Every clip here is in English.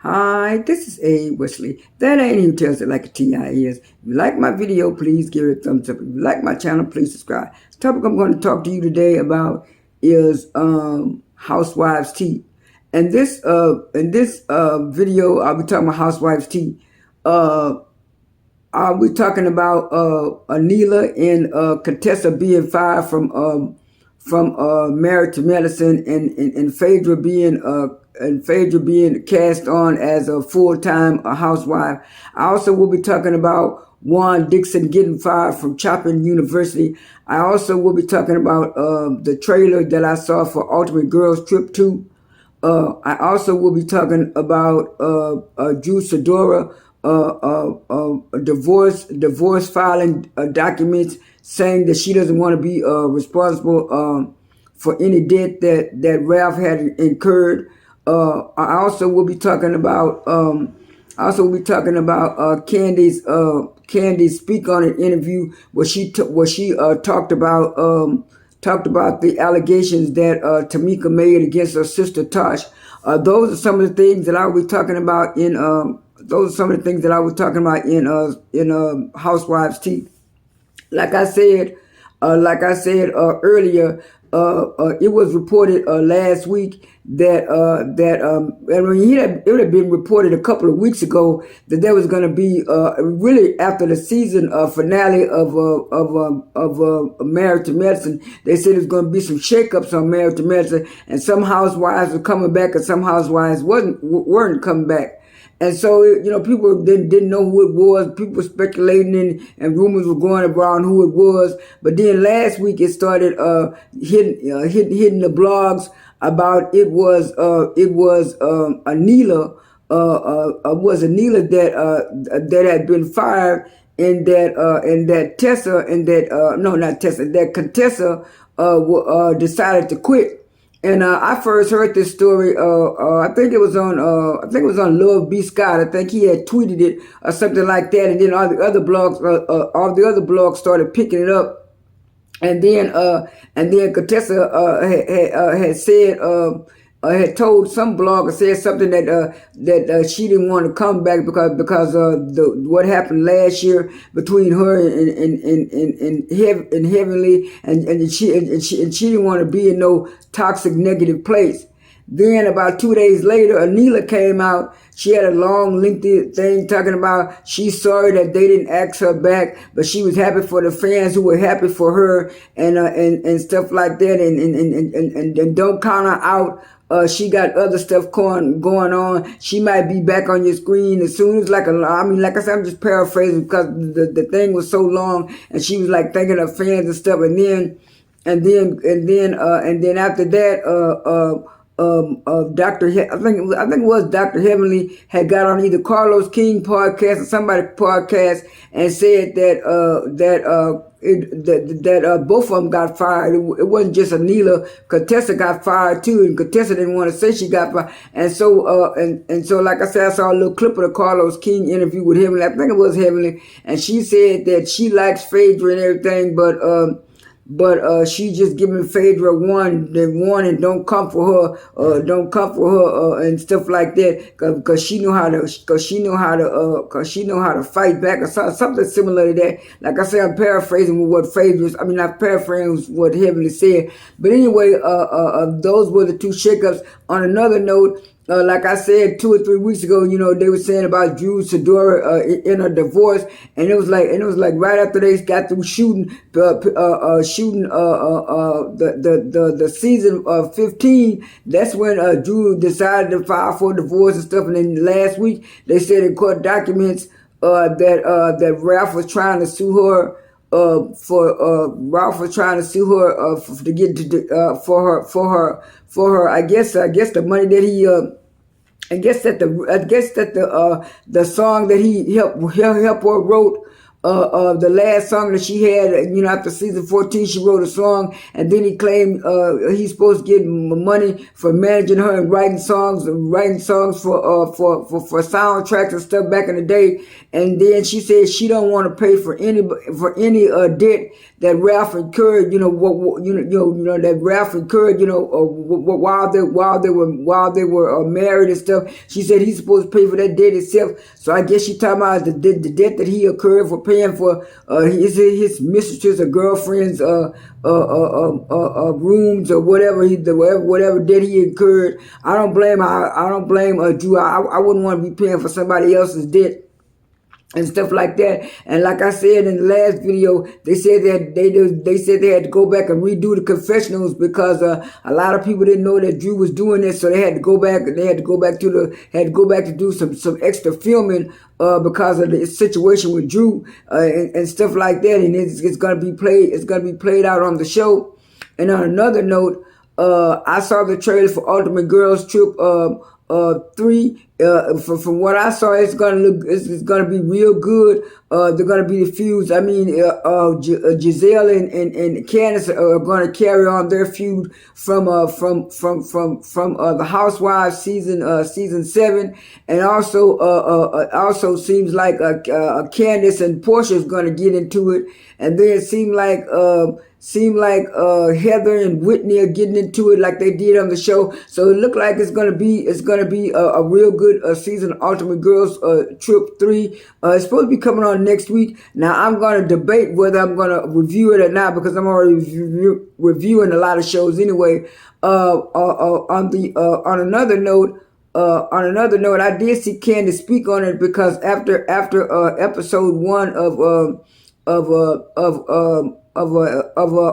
Hi, this is A. Wesley. That ain't even tells it like a TI is. If you like my video, please give it a thumbs up. If you like my channel, please subscribe. The topic I'm going to talk to you today about is Housewives Tea. And this video, I'll be talking about Housewives Tea. I'll be talking about Anila and Contessa being fired from Married to Medicine, and Phaedra being cast on as a full-time housewife. I also will be talking about Juan Dixon getting fired from Choppin University. I also will be talking about the trailer that I saw for Ultimate Girls Trip 2. I also will be talking about Drew Sidora divorce filing documents, saying that she doesn't want to be responsible for any debt that Ralph had incurred. I also will be talking about Candy's speak on an interview where she talked about the allegations that Tamika made against her sister Tosh. Those are some of the things that I will be talking about in Housewives Tea. Like I said earlier, it was reported last week that it had been reported a couple of weeks ago that there was going to be really after the season finale of Married to Medicine. They said there's going to be some shakeups on Married to Medicine, and some housewives were coming back, and some housewives weren't coming back. And so, people didn't know who it was. People were speculating and rumors were going around who it was. But then last week it started hitting the blogs about it was Anila that had been fired, and that Contessa decided to quit. And I first heard this story. I think it was on Love B. Scott. I think he had tweeted it or something like that. And then all the other blogs started picking it up. And then Contessa had said. Had told some blogger, said something that she didn't want to come back because what happened last year between her and Heavenly, and she didn't want to be in no toxic negative place. Then about 2 days later, Anila came out. She had a long, lengthy thing talking about she's sorry that they didn't ask her back, but she was happy for the fans who were happy for her, and stuff like that, and don't count her out. She got other stuff going on. She might be back on your screen as soon as like I said, I'm just paraphrasing because the thing was so long, and she was like thanking her fans and stuff, and then after that, I think it was Dr. Heavenly had got on either Carlos King podcast or somebody podcast and said that both of them got fired. It wasn't just Anila. Contessa got fired too, and Contessa didn't want to say she got fired. And so like I said, I saw a little clip of the Carlos King interview with Heavenly. I think it was Heavenly, and she said that she likes Phaedra and everything, but she just giving Phaedra one and don't come for her, and stuff like that, cause she know how to fight back or something similar to that. Like I said, I'm paraphrasing what not paraphrasing what Heavenly said, but anyway, those were the two shakeups. On another note, like I said 2 or 3 weeks ago, they were saying about Drew Sidora in a divorce, and it was like right after they got through shooting the season of 15. That's when Drew decided to file for divorce and stuff. And then last week they said in court documents that Ralph was trying to sue her. Ralph was trying to sue her to get for her. I guess the money that he the song that he helped her wrote the last song that she had, after season 14, she wrote a song, and then he claimed he's supposed to get money for managing her and writing songs for soundtracks and stuff back in the day. And then she said she don't want to pay for any debt that Ralph incurred, that Ralph incurred, while they were married and stuff. She said he's supposed to pay for that debt himself. So I guess she talking about the debt that he incurred for paying for his mistresses or girlfriends' rooms or whatever debt he incurred. I don't blame Drew. I wouldn't want to be paying for somebody else's debt and stuff like that. And like I said in the last video, they said that they said they had to go back and redo the confessionals because a lot of people didn't know that Drew was doing this, so they had to go back. They had to go back to do some extra filming because of the situation with Drew and stuff like that. And it's gonna be played. It's gonna be played out on the show. And on another note, I saw the trailer for Ultimate Girls Trip 3. From what I saw, it's gonna be real good. They're gonna be the feuds. I mean, Giselle and Candace are gonna carry on their feud from the Housewives season 7, and also seems like Candace and Portia is gonna get into it, and then it seemed like Heather and Whitney are getting into it like they did on the show. So it looked like it's gonna be a real good season of Ultimate Girls Trip 3. It's supposed to be coming on next week. Now I'm gonna debate whether I'm gonna review it or not because I'm already reviewing a lot of shows anyway. On another note, I did see Candace speak on it because after episode 1 of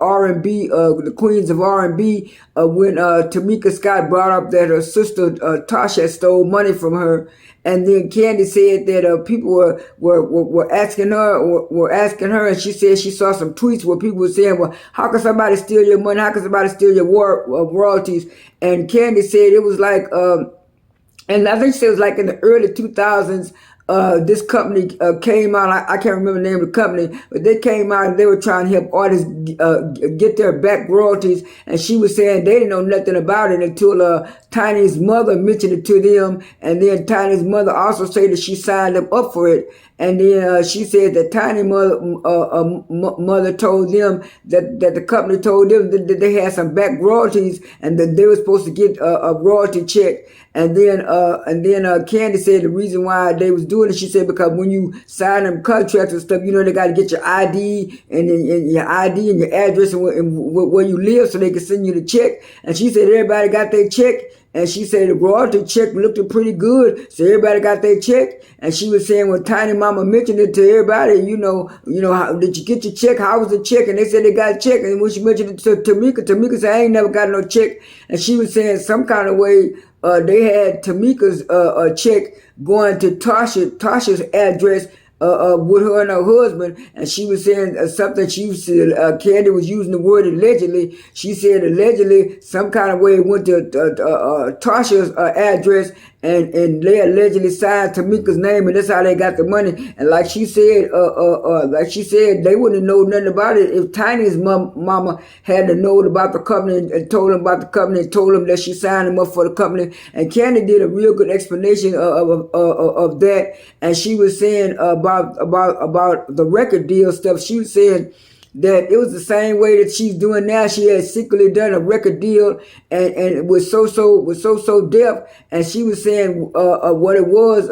R&B, the Queens of R&B, when Tamika Scott brought up that her sister Tasha stole money from her, and then Candy said that people were asking her, and she said she saw some tweets where people were saying, "Well, how can somebody steal your money? How can somebody steal your royalties?" And Candy said it was like, and I think she said it was like in the early 2000s. This company came out. I can't remember the name of the company, but they came out and they were trying to help artists get their back royalties. And she was saying they didn't know nothing about it until Tiny's mother mentioned it to them. And then Tiny's mother also said that she signed them up for it. And then she said that Tiny mother told them that the company told them that they had some back royalties and that they were supposed to get a royalty check. And then Candy said the reason why they was doing it, she said, because when you sign them contracts and stuff, they got to get your ID and your ID and your address and where you live so they can send you the check. And she said everybody got their check. And she said the royalty check looked pretty good, so everybody got their check. And she was saying when Tiny Mama mentioned it to everybody, how did you get your check? How was the check? And they said they got a check. And when she mentioned it to Tamika said, I ain't never got no check. And she was saying some kind of way they had Tamika's check going to Tasha's address. With her and her husband, and she was saying something. She said Candy was using the word allegedly. She said allegedly some kind of way it went to Tasha's address, and they allegedly signed Tamika's name, and that's how they got the money. And like she said, they wouldn't know nothing about it if Tiny's mama had to know about the company and told them about the company and told them that she signed them up for the company. And Candy did a real good explanation of that, and she was saying about the record deal stuff. She was saying that it was the same way that she's doing now. She had secretly done a record deal and it was so deaf. And she was saying what it was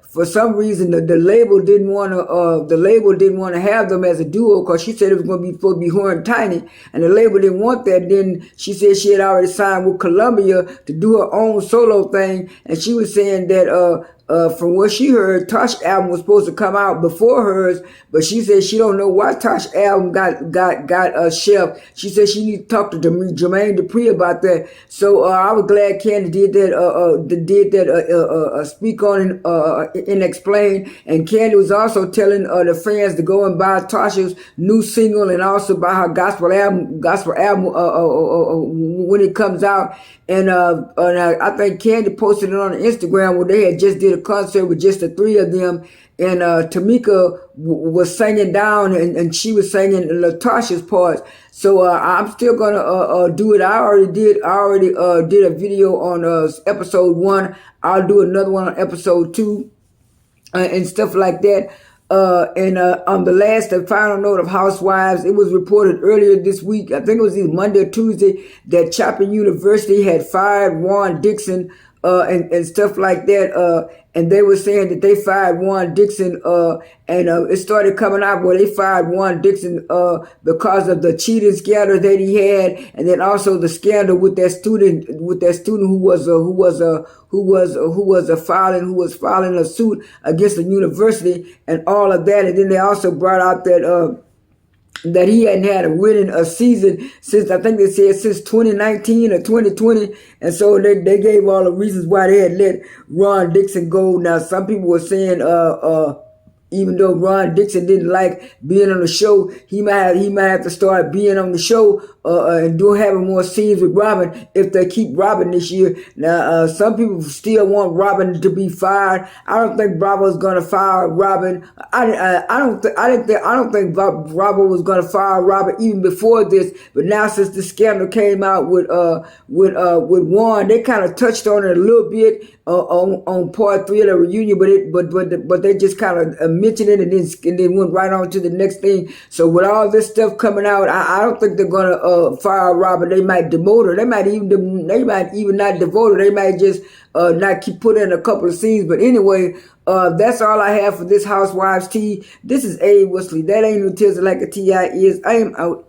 for some reason the label didn't want to have them as a duo because she said it was going to be supposed to be her and Tiny, and the label didn't want that. Then she said she had already signed with Columbia to do her own solo thing, and she was saying that from what she heard, Tosh's album was supposed to come out before hers, but she said she don't know why Tosh's album got shelved. She said she need to talk to Jermaine Dupri about that. So I was glad Candy did that. Speak on and explain. And Candy was also telling the fans to go and buy Tasha's new single and also buy her gospel album when it comes out. And I think Candy posted it on Instagram where they had just did a concert with just the three of them, and Tamika was singing down, and she was singing Latasha's parts. So I'm still gonna do it. I already did. Did a video on episode 1. I'll do another one on episode 2, and stuff like that. And on the last and final note of Housewives, it was reported earlier this week, I think it was either Monday or Tuesday, that Choppin University had fired Juan Dixon and stuff like that. And they were saying that they fired Juan Dixon, and it started coming out where they fired Juan Dixon because of the cheating scandal that he had, and then also the scandal with that student who was filing a suit against the university and all of that. And then they also brought out that he hadn't had a winning a season since, I think they said, since 2019 or 2020. And so they gave all the reasons why they had let Ron Dixon go. Now, some people were saying, even though Ron Dixon didn't like being on the show, he might have to start being on the show and having more scenes with Robin if they keep Robin this year. Now, some people still want Robin to be fired. I don't think Bravo's gonna fire Robin. I don't think Bravo was gonna fire Robin even before this. But now, since the scandal came out with Juan, they kind of touched on it a little bit on part 3 of the reunion, but they just kind of mentioned it and then went right on to the next thing. So with all this stuff coming out, I don't think they're gonna fire Robin. They might demote her. They might even not devote her. They might just not keep putting in a couple of scenes. But anyway, that's all I have for this Housewives Tea. This is A. Wesley. That ain't no tells it like a T.I. is. I am out.